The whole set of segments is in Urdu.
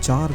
4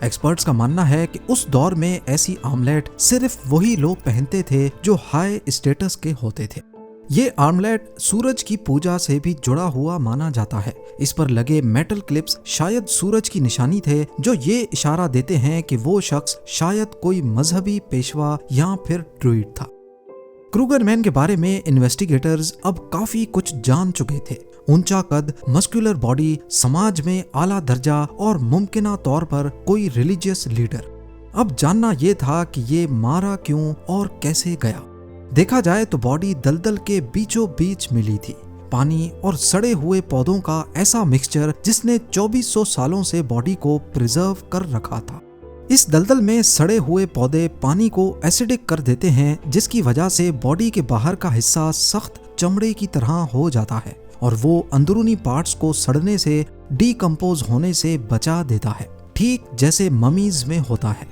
ایکسپرٹس کا ماننا ہے کہ اس دور میں ایسی آملیٹ صرف وہی لوگ پہنتے تھے جو ہائی اسٹیٹس کے ہوتے تھے۔ یہ آملیٹ سورج کی پوجا سے بھی جڑا ہوا مانا جاتا ہے۔ اس پر لگے میٹل کلپس شاید سورج کی نشانی تھے، جو یہ اشارہ دیتے ہیں کہ وہ شخص شاید کوئی مذہبی پیشوا یا پھر ڈروئڈ تھا۔ کروگر مین کے بارے میں انویسٹیگیٹرز اب کافی کچھ جان چکے تھے۔ اونچا قد، مسکولر باڈی، سماج میں اعلیٰ درجہ اور ممکنہ طور پر کوئی ریلیجیس لیڈر۔ اب جاننا یہ تھا کہ یہ مارا کیوں اور کیسے گیا۔ دیکھا جائے تو باڈی دلدل کے بیچوں بیچ ملی تھی، پانی اور سڑے ہوئے پودوں کا ایسا مکسچر جس نے 2400 سالوں سے باڈی کو پریزرو کر رکھا تھا۔ اس دلدل میں سڑے ہوئے پودے پانی کو ایسیڈک کر دیتے ہیں، جس کی وجہ سے باڈی کے باہر کا حصہ سخت چمڑے کی طرح ہو جاتا ہے اور وہ اندرونی پارٹس کو سڑنے سے، ڈی کمپوز ہونے سے بچا دیتا ہے، ٹھیک جیسے ممیز میں ہوتا ہے۔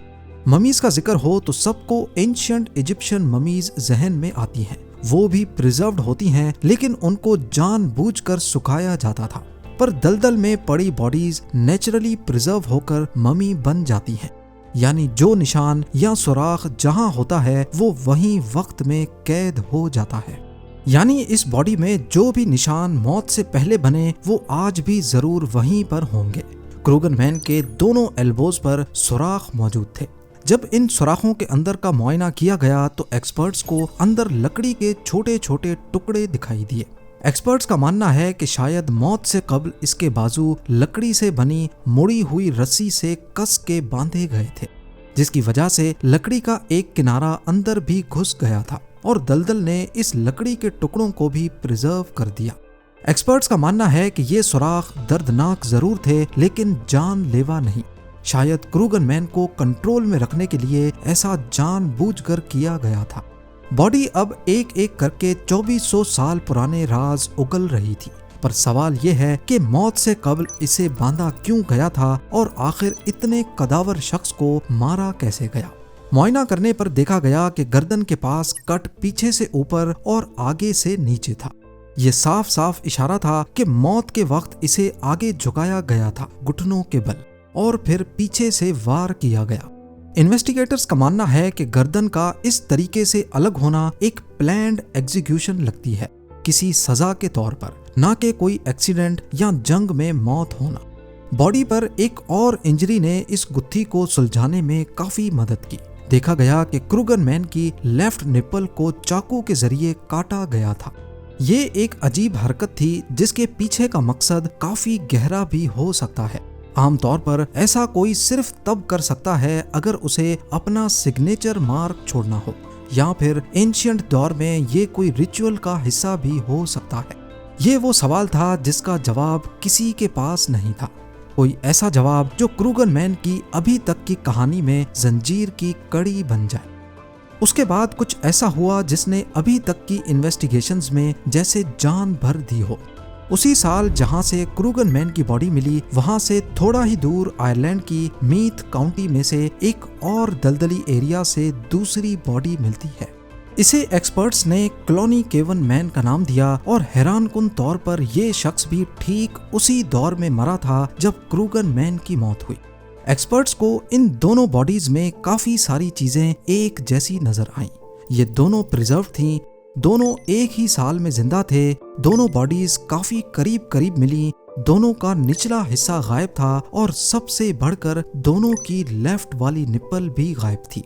ممیز کا ذکر ہو تو سب کو اینشینٹ ایجپشن ممیز ذہن میں آتی ہیں۔ وہ بھی پریزروڈ ہوتی ہیں، لیکن ان کو جان بوجھ کر سکھایا جاتا تھا، پر دلدل میں پڑی باڈیز نیچرلی پریزرو ہو کر ممی بن جاتی ہیں، یعنی جو نشان یا سوراخ جہاں ہوتا ہے وہ وہیں وقت میں قید ہو جاتا ہے۔ یعنی اس باڈی میں جو بھی نشان موت سے پہلے بنے وہ آج بھی ضرور وہیں پر ہوں گے۔ کروگر مین کے دونوں ایلبوز پر سوراخ موجود تھے۔ جب ان سوراخوں کے اندر کا معائنہ کیا گیا تو ایکسپرٹس کو اندر لکڑی کے چھوٹے چھوٹے ٹکڑے دکھائی دیے۔ ایکسپرٹس کا ماننا ہے کہ شاید موت سے قبل اس کے بازو لکڑی سے بنی مڑی ہوئی رسی سے کس کے باندھے گئے تھے، جس کی وجہ سے لکڑی کا ایک کنارہ اندر بھی گھس گیا تھا اور دلدل نے اس لکڑی کے ٹکڑوں کو بھی پریزرو کر دیا۔ ایکسپرٹس کا ماننا ہے کہ یہ سوراخ دردناک ضرور تھے لیکن جان لیوا نہیں۔ شاید کروگر مین کو کنٹرول میں رکھنے کے لیے ایسا جان بوجھ کر کیا گیا تھا۔ باڈی اب ایک ایک کر کے 2400 سال پرانے راز اگل رہی تھی، پر سوال یہ ہے کہ موت سے قبل اسے باندھا کیوں گیا تھا اور آخر اتنے قداور شخص کو مارا کیسے گیا۔ معائنہ کرنے پر دیکھا گیا کہ گردن کے پاس کٹ پیچھے سے اوپر اور آگے سے نیچے تھا۔ یہ صاف صاف اشارہ تھا کہ موت کے وقت اسے آگے جھکایا گیا تھا گھٹنوں کے بل، اور پھر پیچھے سے وار کیا گیا۔ انویسٹیگیٹرز کا ماننا ہے کہ گردن کا اس طریقے سے الگ ہونا ایک پلانڈ ایگزیکیوشن لگتی ہے، کسی سزا کے طور پر، نہ کہ کوئی ایکسیڈنٹ یا جنگ میں موت ہونا۔ باڈی پر ایک اور انجری نے اس گتھی کو سلجھانے میں کافی مدد کی۔ دیکھا گیا کہ کروگر مین کی لیفٹ نپل کو چاقو کے ذریعے کاٹا گیا تھا۔ یہ ایک عجیب حرکت تھی جس کے پیچھے کا مقصد کافی گہرا بھی ہو سکتا ہے۔ عام طور پر ایسا کوئی صرف تب کر سکتا ہے اگر اسے اپنا سگنیچر مارک چھوڑنا ہو، یا پھر اینشینٹ دور میں یہ کوئی ریچول کا حصہ بھی ہو سکتا ہے۔ یہ وہ سوال تھا جس کا جواب کسی کے پاس نہیں تھا، کوئی ایسا جواب جو کروگر مین کی ابھی تک کی کہانی میں زنجیر کی کڑی بن جائے۔ اس کے بعد کچھ ایسا ہوا جس نے ابھی تک کی انویسٹیگیشنز میں جیسے جان بھر دی ہو۔ اسی سال جہاں سے کروگر مین کی باڈی ملی، وہاں سے تھوڑا ہی دور آئرلینڈ کی میتھ کاؤنٹی میں سے ایک اور دلدلی ایریا سے دوسری باڈی ملتی ہے۔ اسے ایکسپرٹس نے کلونی کیون مین کا نام دیا، اور حیران کن طور پر یہ شخص بھی ٹھیک اسی دور میں مرا تھا جب کروگر مین کی موت ہوئی۔ ایکسپرٹس کو ان دونوں باڈیز میں کافی ساری چیزیں ایک جیسی نظر آئیں۔ یہ دونوں پریزرو تھیں، دونوں ایک ہی سال میں زندہ تھے، دونوں باڈیز کافی قریب قریب ملی، دونوں کا نچلا حصہ غائب تھا، اور سب سے بڑھ کر دونوں کی لیفٹ والی نپل بھی غائب تھی۔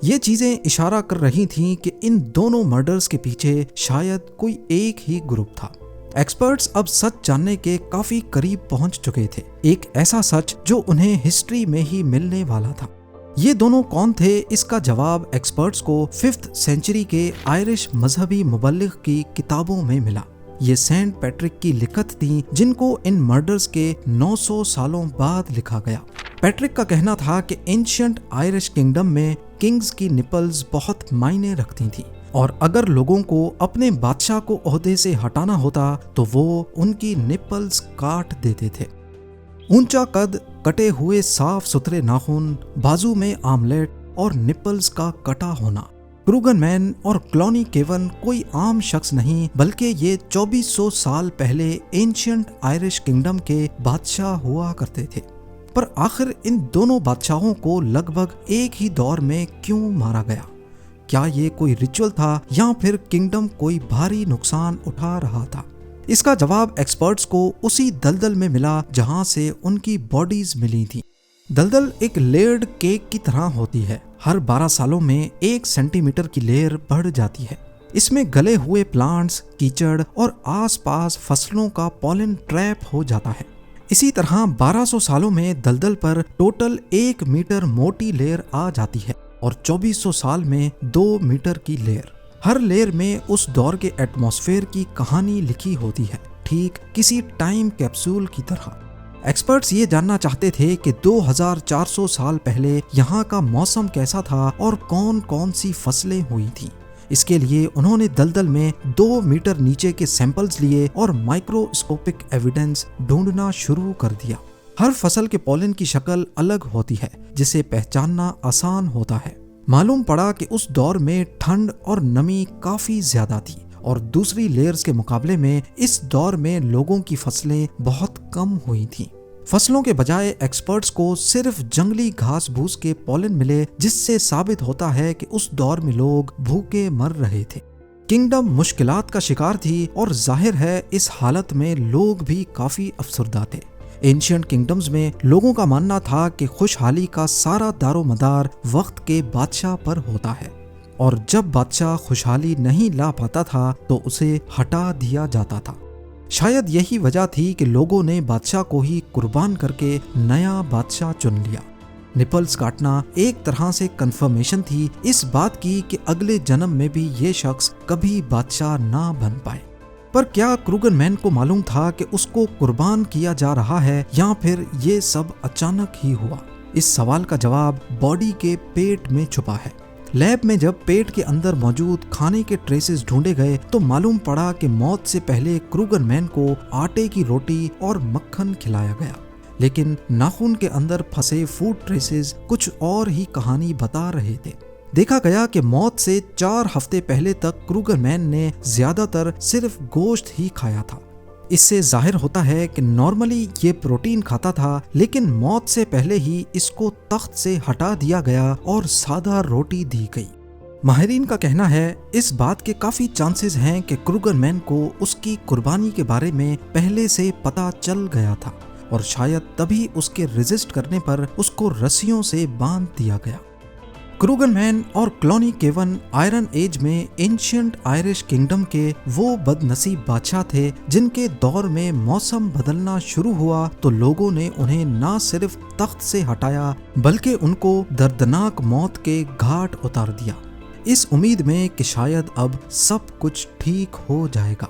یہ چیزیں اشارہ کر رہی تھیں کہ ان دونوں مرڈرز کے پیچھے شاید کوئی ایک ہی گروپ تھا۔ ایکسپرٹس اب سچ جاننے کے کافی قریب پہنچ چکے تھے، ایک ایسا سچ جو انہیں ہسٹری میں ہی ملنے والا تھا۔ یہ دونوں کون تھے، اس کا جواب ایکسپرٹس کو 5th سینچری کے آئرش مذہبی مبلغ کی کتابوں میں ملا۔ یہ سینٹ پیٹرک کی لکھت تھیں جن کو ان مرڈرز کے 900 سالوں بعد لکھا گیا۔ پیٹرک کا کہنا تھا کہ اینشینٹ آئرش کنگڈم میں کنگز کی نپلز بہت معنی رکھتی تھیں، اور اگر لوگوں کو اپنے بادشاہ کو عہدے سے ہٹانا ہوتا تو وہ ان کی نپلز کاٹ دیتے تھے۔ اونچا قد، کٹے ہوئے صاف ستھرے ناخن، بازو میں آملیٹ اور نپلز کا کٹا ہونا۔ کروگر مین اور کلونی کیون کوئی عام شخص نہیں، بلکہ یہ 2400 سال پہلے اینشینٹ آئرش کنگڈم کے بادشاہ ہوا کرتے تھے۔ پر آخر ان دونوں بادشاہوں کو لگ بھگ ایک ہی دور میں کیوں مارا گیا؟ کیا یہ کوئی ریچول تھا یا پھر کنگڈم کوئی بھاری نقصان اٹھا رہا تھا؟ اس کا جواب ایکسپرٹس کو اسی دلدل میں ملا جہاں سے ان کی باڈیز ملی تھیں۔ دلدل ایک لیئرڈ کیک کی طرح ہوتی ہے، ہر 12 سالوں میں 1 سینٹی میٹر کی لیئر بڑھ جاتی ہے۔ اس میں گلے ہوئے پلانٹس، کیچڑ اور آس پاس فصلوں کا پولن ٹریپ ہو جاتا ہے۔ اسی طرح 1200 سالوں میں دلدل پر ٹوٹل 1 میٹر موٹی لیئر آ جاتی ہے اور 2400 سال میں 2 میٹر کی لیئر۔ ہر لیئر میں اس دور کے ایٹماسفیئر کی کہانی لکھی ہوتی ہے، ٹھیک کسی ٹائم کیپسول کی طرح۔ ایکسپرٹس یہ جاننا چاہتے تھے کہ 2400 سال پہلے یہاں کا موسم کیسا تھا اور کون کون سی فصلیں ہوئی تھیں۔ اس کے لیے انہوں نے دلدل میں 2 میٹر نیچے کے سیمپلز لیے اور مائکروسکوپک ایویڈنس ڈھونڈنا شروع کر دیا۔ ہر فصل کے پولن کی شکل الگ ہوتی ہے جسے پہچاننا آسان ہوتا ہے۔ معلوم پڑا کہ اس دور میں ٹھنڈ اور نمی کافی زیادہ تھی اور دوسری لیئرز کے مقابلے میں اس دور میں لوگوں کی فصلیں بہت کم ہوئی تھیں۔ فصلوں کے بجائے ایکسپرٹس کو صرف جنگلی گھاس بھوس کے پولن ملے، جس سے ثابت ہوتا ہے کہ اس دور میں لوگ بھوکے مر رہے تھے۔ کنگڈم مشکلات کا شکار تھی اور ظاہر ہے اس حالت میں لوگ بھی کافی افسردہ تھے۔ اینشینٹ کنگڈمز میں لوگوں کا ماننا تھا کہ خوشحالی کا سارا دار و مدار وقت کے بادشاہ پر ہوتا ہے، اور جب بادشاہ خوشحالی نہیں لا پاتا تھا تو اسے ہٹا دیا جاتا تھا۔ شاید یہی وجہ تھی کہ لوگوں نے بادشاہ کو ہی قربان کر کے نیا بادشاہ چن لیا۔ نپلز کاٹنا ایک طرح سے کنفرمیشن تھی اس بات کی کہ اگلے جنم میں بھی یہ شخص کبھی بادشاہ نہ بن پائے۔ پر کیا کروگن مین کو معلوم تھا کہ اس کو قربان کیا جا رہا ہے یا پھر یہ سب اچانک ہی ہوا؟ اس سوال کا جواب باڈی کے پیٹ میں چھپا ہے۔ لیب میں جب پیٹ کے اندر موجود کھانے کے ٹریسز ڈھونڈے گئے تو معلوم پڑا کہ موت سے پہلے کروگن مین کو آٹے کی روٹی اور مکھن کھلایا گیا، لیکن ناخن کے اندر پھنسے فوڈ ٹریسز کچھ اور ہی کہانی بتا رہے تھے۔ دیکھا گیا کہ موت سے 4 ہفتے پہلے تک کروگن مین نے زیادہ تر صرف گوشت ہی کھایا تھا۔ اس سے ظاہر ہوتا ہے کہ نارملی یہ پروٹین کھاتا تھا، لیکن موت سے پہلے ہی اس کو تخت سے ہٹا دیا گیا اور سادہ روٹی دی گئی۔ ماہرین کا کہنا ہے اس بات کے کافی چانسز ہیں کہ کروگن مین کو اس کی قربانی کے بارے میں پہلے سے پتہ چل گیا تھا، اور شاید تبھی اس کے ریزسٹ کرنے پر اس کو رسیوں سے باندھ دیا گیا۔ کروگن مین اور کلونی کیون آئرن ایج میں اینشینٹ آئرش کنگڈم کے وہ بد نصیب بادشاہ تھے جن کے دور میں موسم بدلنا شروع ہوا تو لوگوں نے انہیں نہ صرف تخت سے ہٹایا بلکہ ان کو دردناک موت کے گھاٹ اتار دیا، اس امید میں کہ شاید اب سب کچھ ٹھیک ہو جائے گا۔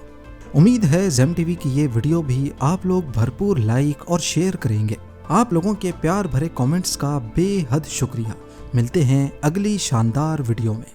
امید ہے زیم ٹی وی کی یہ ویڈیو بھی آپ لوگ بھرپور لائک اور شیئر کریں گے۔ آپ لوگوں کے پیار بھرے کامنٹس کا بے حد شکریہ۔ ملتے ہیں اگلی شاندار ویڈیو میں۔